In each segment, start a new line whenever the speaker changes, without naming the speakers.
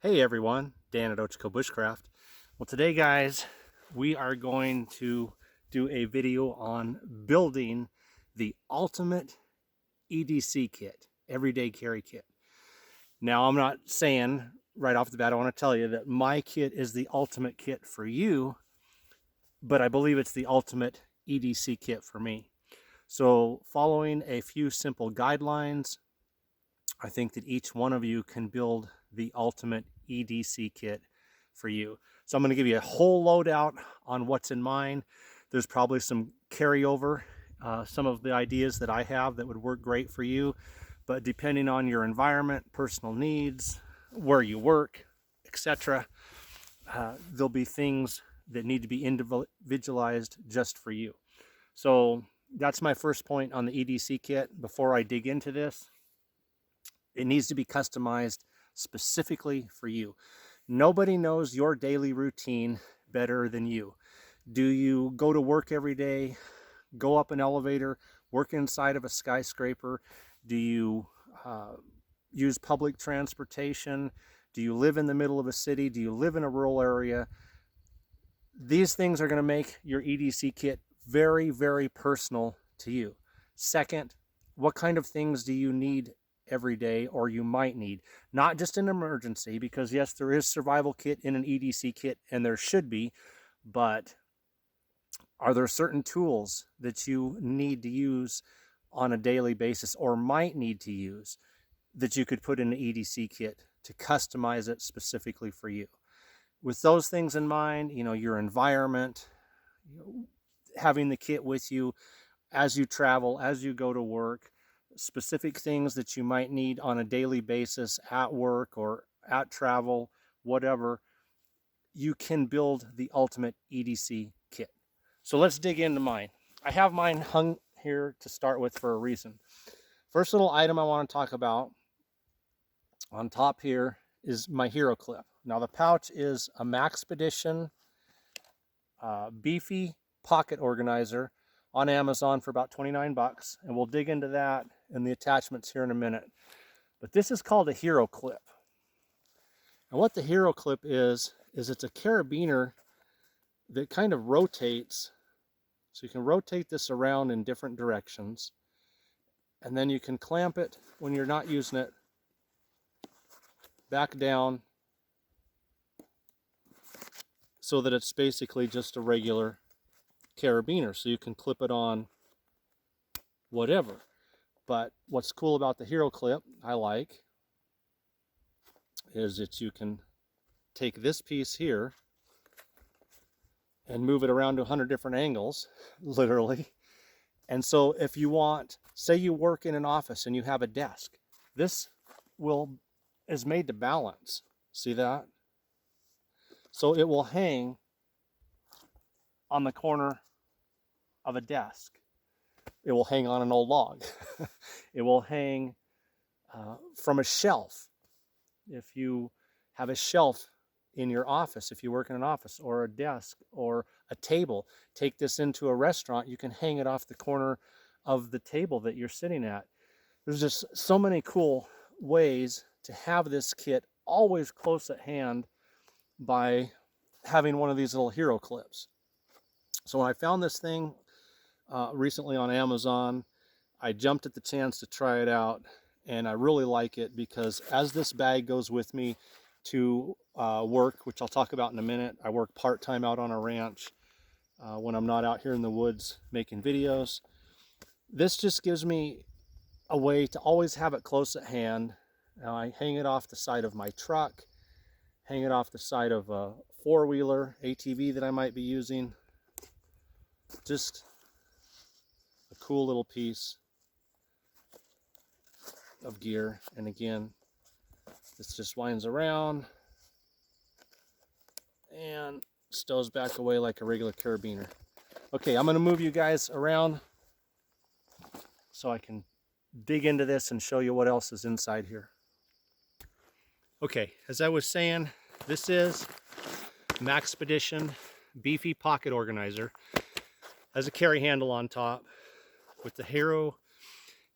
Hey everyone, Dan at Ochiko Bushcraft. Well, today guys, we are going to do a video on building the ultimate EDC kit, everyday carry kit. Now, I'm not saying right off the bat, I want to tell you that my kit is the ultimate kit for you, but I believe it's the ultimate EDC kit for me. So following a few simple guidelines, I think that each one of you can build the ultimate EDC kit for you. So I'm going to give you a whole loadout on what's in mine. There's probably some carryover, some of the ideas that I have that would work great for you, but depending on your environment, personal needs, where you work, etc., there'll be things that need to be individualized just for you. So that's my first point on the EDC kit. Before I dig into this, it needs to be customized specifically for you. Nobody knows your daily routine better than you. Do you go to work every day, go up an elevator, work inside of a skyscraper? Do you use public transportation? Do you live in the middle of a city? Do you live in a rural area? These things are going to make your EDC kit very, very personal to you. Second, what kind of things do you need every day, or you might need? Not just an emergency, because yes, there is survival kit in an EDC kit, and there should be, but are there certain tools that you need to use on a daily basis, or might need to use, that you could put in an EDC kit to customize it specifically for you? With those things in mind, your environment, having the kit with you as you travel, as you go to work, specific things that you might need on a daily basis at work or at travel, whatever, you can build the ultimate EDC kit. So let's dig into mine. I have mine hung here to start with for a reason. First little item I want to talk about on top here is my hero clip. Now the pouch is a Maxpedition Beefy pocket organizer on Amazon for about 29 bucks, and we'll dig into that and the attachments here in a minute. But this is called a hero clip. And what the hero clip is it's a carabiner that kind of rotates. So you can rotate this around in different directions, and then you can clamp it when you're not using it back down so that it's basically just a regular carabiner. So you can clip it on whatever. But what's cool about the hero clip, I like, is that you can take this piece here and move it around to 100 different angles, literally. And so if you want, say you work in an office and you have a desk, this is made to balance. See that? So it will hang on the corner of a desk. It will hang on an old log. It will hang from a shelf. If you have a shelf in your office, if you work in an office, or a desk, or a table, take this into a restaurant, you can hang it off the corner of the table that you're sitting at. There's just so many cool ways to have this kit always close at hand by having one of these little hero clips. So when I found this thing recently on Amazon, I jumped at the chance to try it out, and I really like it because as this bag goes with me to work, which I'll talk about in a minute, I work part-time out on a ranch when I'm not out here in the woods making videos. This just gives me a way to always have it close at hand. I hang it off the side of my truck, hang it off the side of a four-wheeler ATV that I might be using. Just a cool little piece of gear. And again, this just winds around and stows back away like a regular carabiner. Okay, I'm going to move you guys around so I can dig into this and show you what else is inside here. Okay, as I was saying, this is Maxpedition Beefy pocket organizer. Has a carry handle on top with the hero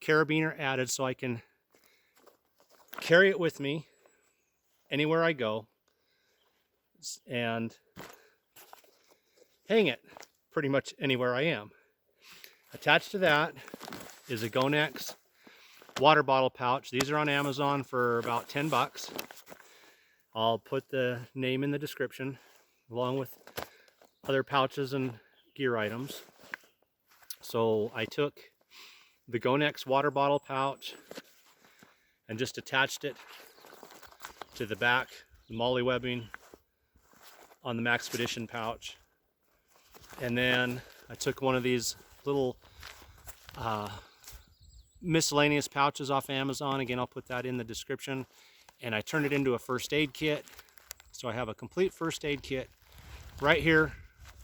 carabiner added, so I can carry it with me anywhere I go and hang it pretty much anywhere I am. Attached to that is a Gonex Water Bottle pouch. These are on Amazon for about 10 bucks. I'll put the name in the description along with other pouches and gear items. So I took the Gonex Water Bottle pouch and just attached it to the back, the MOLLE webbing on the Maxpedition pouch. And then I took one of these little miscellaneous pouches off Amazon. Again, I'll put that in the description. And I turned it into a first aid kit. So I have a complete first aid kit right here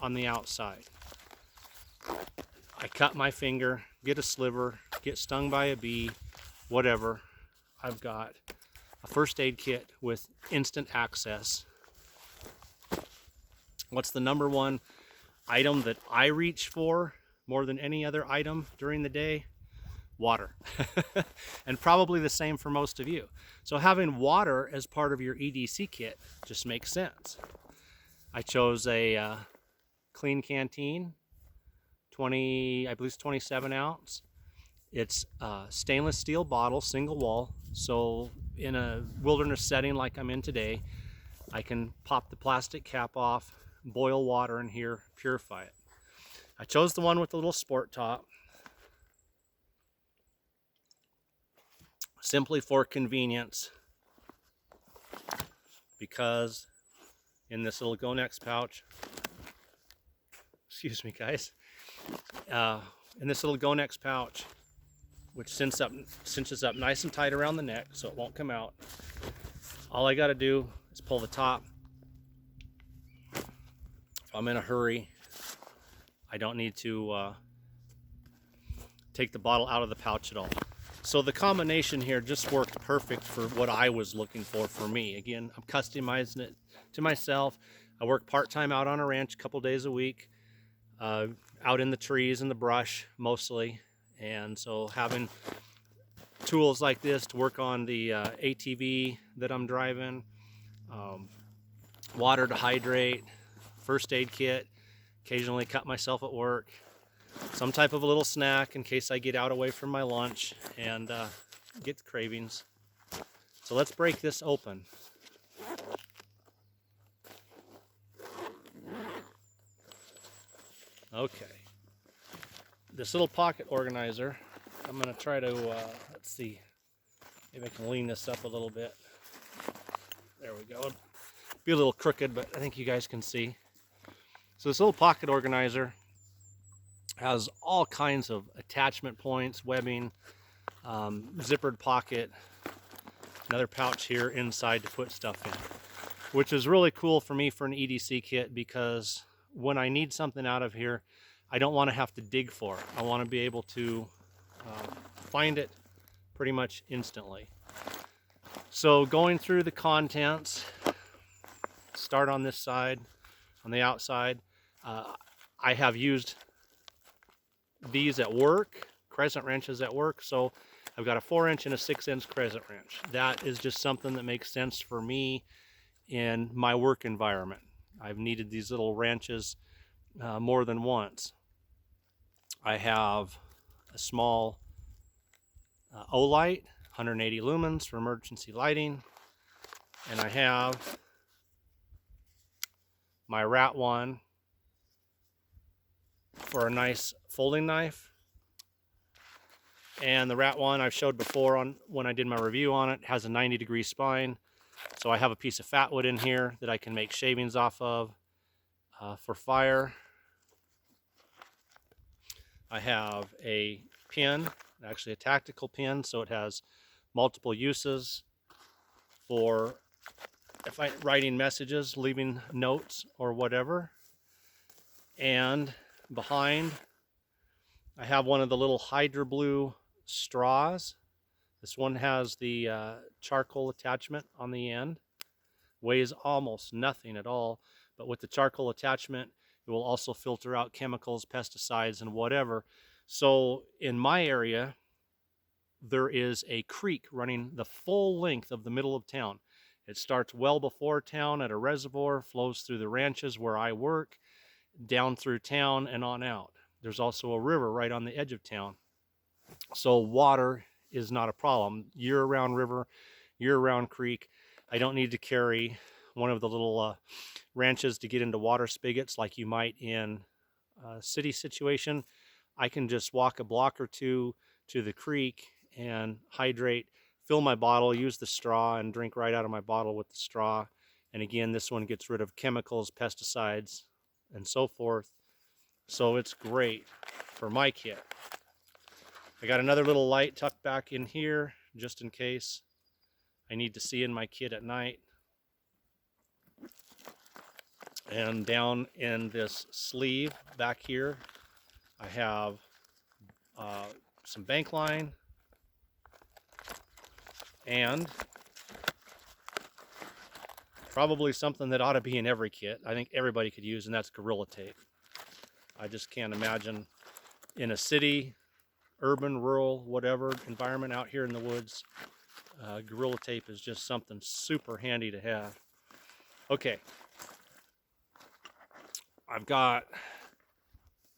on the outside. I cut my finger, get a sliver, get stung by a bee, whatever. I've got a first aid kit with instant access. What's the number one item that I reach for more than any other item during the day? Water. And probably the same for most of you. So having water as part of your EDC kit just makes sense. I chose a Klean Kanteen, I believe it's 27 ounce. It's a stainless steel bottle, single wall. So in a wilderness setting like I'm in today, I can pop the plastic cap off, boil water in here, purify it. I chose the one with the little sport top simply for convenience, because in this little Gonex pouch, excuse me guys, in this little Gonex pouch, which cinches up nice and tight around the neck so it won't come out, all I got to do is pull the top. If I'm in a hurry, I don't need to take the bottle out of the pouch at all. So the combination here just worked perfect for what I was looking for me. Again, I'm customizing it to myself. I work part-time out on a ranch a couple days a week, out in the trees and the brush mostly. And so having tools like this to work on the ATV that I'm driving, water to hydrate, first aid kit, occasionally cut myself at work, some type of a little snack in case I get out away from my lunch and get the cravings. So let's break this open. Okay. This little pocket organizer, I'm going to try to, let's see, maybe I can lean this up a little bit. There we go. Be a little crooked, but I think you guys can see. So this little pocket organizer has all kinds of attachment points, webbing, zippered pocket, another pouch here inside to put stuff in, which is really cool for me for an EDC kit, because when I need something out of here, I don't want to have to dig for it. I want to be able to find it pretty much instantly. So going through the contents, start on this side, on the outside. I have used these at work, crescent wrenches at work. So I've got a 4-inch and a 6-inch crescent wrench. That is just something that makes sense for me in my work environment. I've needed these little wrenches more than once. I have a small Olight, 180 lumens for emergency lighting. And I have my Rat one for a nice folding knife. And the Rat one I've showed before on when I did my review on it, has a 90-degree spine. So I have a piece of fat wood in here that I can make shavings off of for fire. I have a pin, actually a tactical pin, so it has multiple uses for if I'm writing messages, leaving notes or whatever. And behind, I have one of the little Hydroblu straws. This one has the charcoal attachment on the end. Weighs almost nothing at all, but with the charcoal attachment, it will also filter out chemicals, pesticides, and whatever. So in my area, there is a creek running the full length of the middle of town. It starts well before town at a reservoir, flows through the ranches where I work, down through town and on out. There's also a river right on the edge of town. So water is not a problem. Year-round river, year-round creek. I don't need to carry one of the little ranches to get into water spigots like you might in a city situation. I can just walk a block or two to the creek and hydrate, fill my bottle, use the straw, and drink right out of my bottle with the straw. And again, this one gets rid of chemicals, pesticides, and so forth. So it's great for my kit. I got another little light tucked back in here just in case I need to see in my kit at night. And down in this sleeve back here, I have some bank line and probably something that ought to be in every kit. I think everybody could use, and that's Gorilla Tape. I just can't imagine in a city, urban, rural, whatever environment out here in the woods, Gorilla Tape is just something super handy to have. Okay, I've got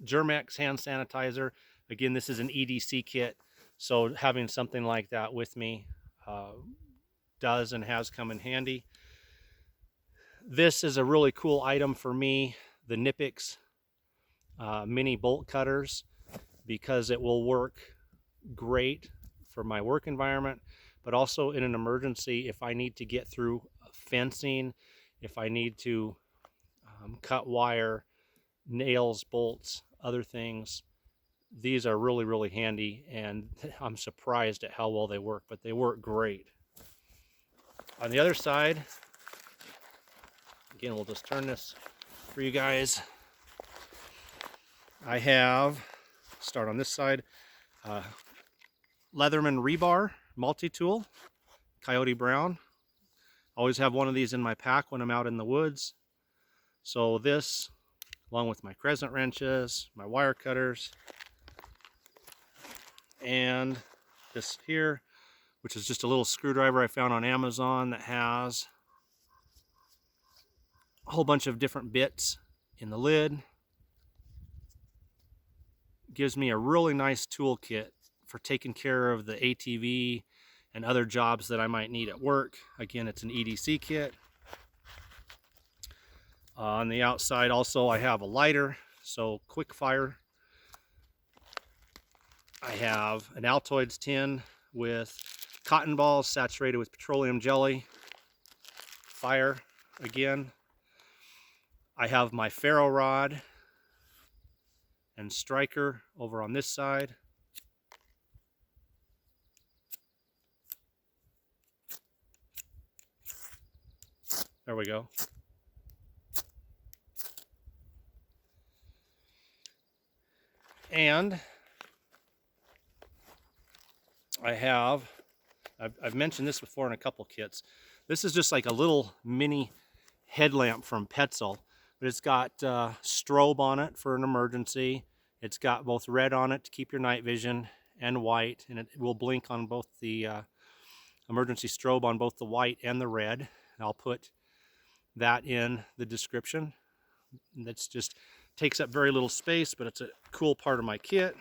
Germex hand sanitizer. Again, this is an EDC kit, so having something like that with me does and has come in handy. This is a really cool item for me, the Knipex mini bolt cutters, because it will work great for my work environment, but also in an emergency if I need to get through fencing, if I need to cut wire, nails, bolts, other things. These are really, really handy, and I'm surprised at how well they work, but they work great. On the other side, again, we'll just turn this for you guys. I have, start on this side, Leatherman Rebar multi-tool, Coyote Brown. Always have one of these in my pack when I'm out in the woods. So this, along with my crescent wrenches, my wire cutters, and this here, which is just a little screwdriver I found on Amazon that has a whole bunch of different bits in the lid. Gives me a really nice toolkit for taking care of the ATV and other jobs that I might need at work. Again, it's an EDC kit. On the outside also I have a lighter, so quick fire. I have an Altoids tin with cotton balls saturated with petroleum jelly. Fire again. I have my ferro rod and striker over on this side. There we go. And I have, I've mentioned this before in a couple kits. This is just like a little mini headlamp from Petzl, but it's got strobe on it for an emergency. It's got both red on it to keep your night vision and white, and it will blink on both the emergency strobe on both the white and the red. And I'll put that in the description. That's just takes up very little space, but it's a cool part of my kit.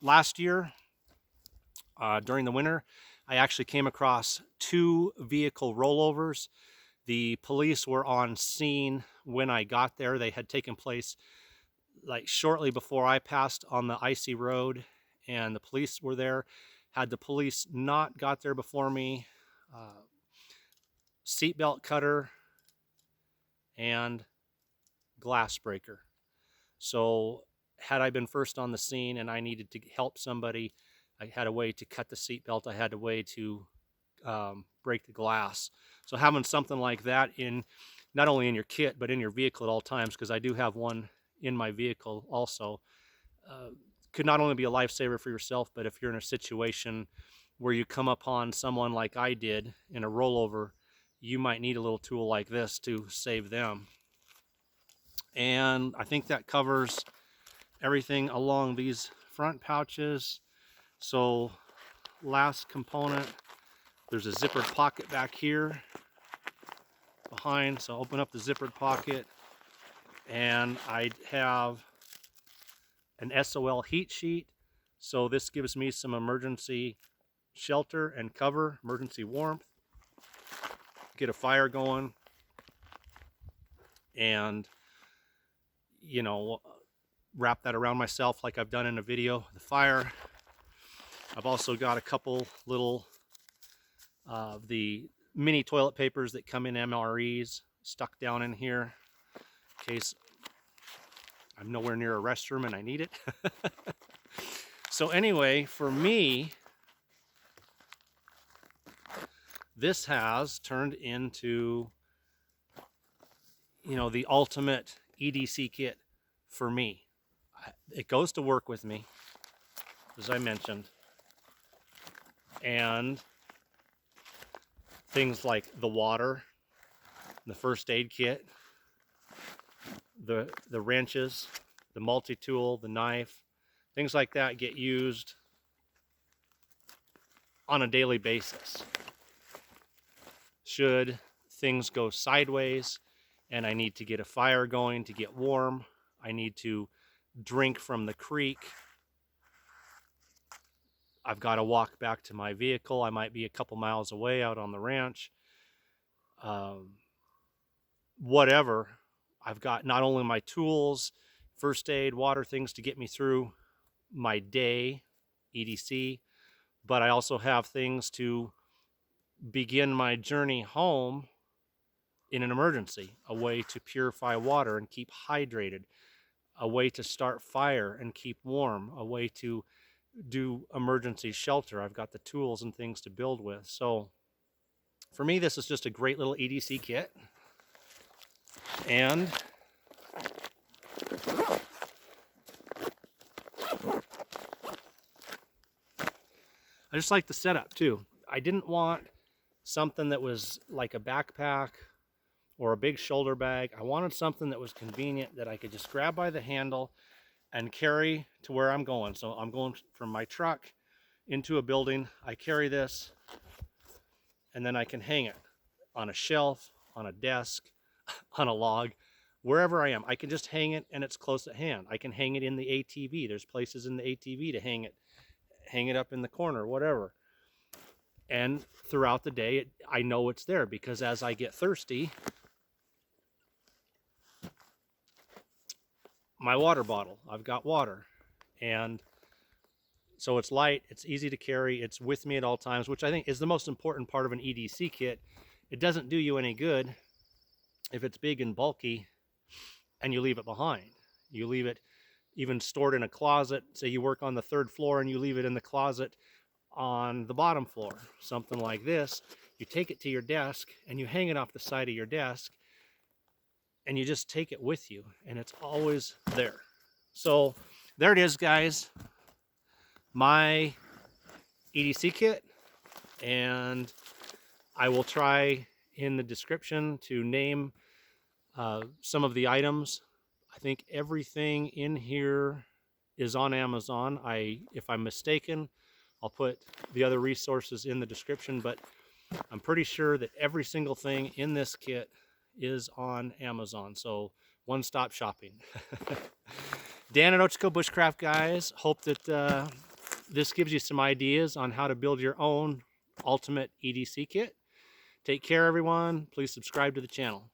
Last year during the winter, I actually came across 2 vehicle rollovers. The police were on scene when I got there. They had taken place like shortly before I passed on the icy road, and the police were there. Had the police not got there before me, seatbelt cutter and glass breaker. So had I been first on the scene and I needed to help somebody, I had a way to cut the seatbelt. I had a way to break the glass. So having something like that in, not only in your kit, but in your vehicle at all times, because I do have one in my vehicle also, could not only be a lifesaver for yourself, but if you're in a situation where you come upon someone like I did in a rollover, you might need a little tool like this to save them. And I think that covers everything along these front pouches. So last component, There's a zippered pocket back here behind, so open up the zippered pocket, and I have an SOL heat sheet, so this gives me some emergency shelter and cover, emergency warmth, get a fire going, and you know, wrap that around myself like I've done in a video, the fire. I've also got a couple little the mini toilet papers that come in MREs stuck down in here in case I'm nowhere near a restroom and I need it. So anyway, for me, this has turned into, you know, the ultimate EDC kit for me. It goes to work with me, as I mentioned, and things like the water, the first aid kit, the wrenches, the multi-tool, the knife, things like that get used on a daily basis. Should things go sideways and I need to get a fire going to get warm, I need to drink from the creek, I've got to walk back to my vehicle, I might be a couple miles away out on the ranch, whatever, I've got not only my tools, first aid, water, things to get me through my day, EDC, but I also have things to begin my journey home in an emergency, a way to purify water and keep hydrated, a way to start fire and keep warm, a way to do emergency shelter. I've got the tools and things to build with. So for me, this is just a great little EDC kit. And I just like the setup too. I didn't want something that was like a backpack or a big shoulder bag. I wanted something that was convenient, that I could just grab by the handle and carry to where I'm going. So I'm going from my truck into a building. I carry this and then I can hang it on a shelf, on a desk, on a log, wherever I am. I can just hang it and it's close at hand. I can hang it in the ATV. There's places in the ATV to hang it up in the corner, whatever. And throughout the day, I know it's there because as I get thirsty, my water bottle, I've got water. And so it's light, it's easy to carry, it's with me at all times, which I think is the most important part of an EDC kit. It doesn't do you any good if it's big and bulky and you leave it behind. You leave it even stored in a closet. Say you work on the 3rd floor and you leave it in the closet on the bottom floor, something like this. You take it to your desk and you hang it off the side of your desk and you just take it with you and it's always there. So there it is, guys, my EDC kit, and I will try in the description to name some of the items. I think everything in here is on Amazon. If I'm mistaken, I'll put the other resources in the description, but I'm pretty sure that every single thing in this kit is on Amazon. So one-stop shopping. Dan at Ochiko Bushcraft, guys. Hope that this gives you some ideas on how to build your own ultimate EDC kit. Take care, everyone. Please subscribe to the channel.